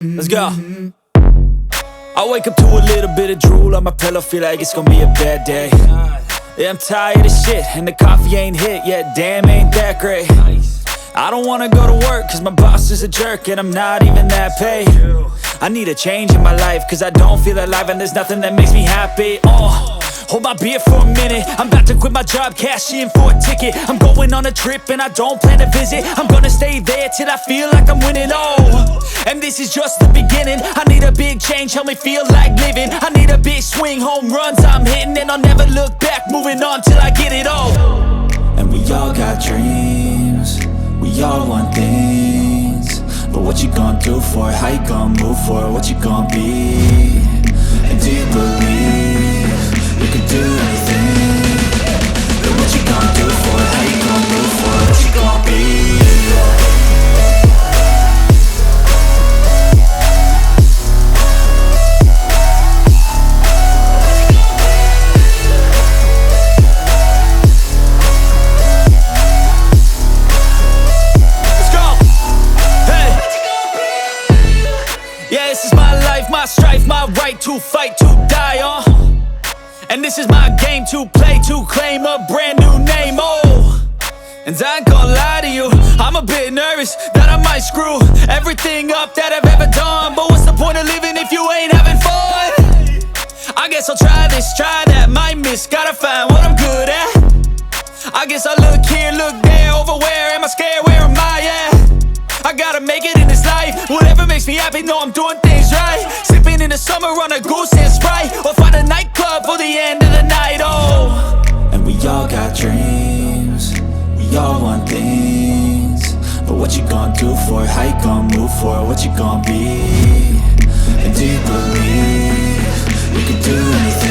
Let's go. I wake up to a little bit of drool on my pillow, feel like it's gonna be a bad day. Yeah, I'm tired of shit, and the coffee ain't hit yet, damn, ain't that great. I don't wanna go to work, cause my boss is a jerk, and I'm not even that paid. I need a change in my life, cause I don't feel alive, and there's nothing that makes me happy. Hold my beer for a minute, I'm about to quit my job, cash in for a ticket. I'm going on a trip and I don't plan to visit. I'm gonna stay there till I feel like I'm winning, and this is just the beginning. I need a big change, help me feel like living. I need a big swing, home runs I'm hitting, and I'll never look back, moving on till I get it all. And we all got dreams, we all want things, but what you gonna do for it? How you gonna move for it? What you gonna be? And do you believe you can do anything? But what you gonna do for it? How you gonna move for it? What you gonna be? My strife, my right to fight, to die on. And this is my game to play, to claim a brand new name, And I ain't gonna lie to you, I'm a bit nervous that I might screw everything up that I've ever done. But what's the point of living if you ain't having fun? I guess I'll try this, try that, might miss, gotta find what I'm good at. I guess I look here, look there, over where am I scared, where am I at? I gotta make it in this life, whatever makes me happy, know I'm doing things right. Sipping in the summer on a goose and Sprite, or find a nightclub for the end of the night, And we all got dreams, we all want things, but what you gonna do for it? How you gonna move for it? What you gonna be? And do you believe you can do anything?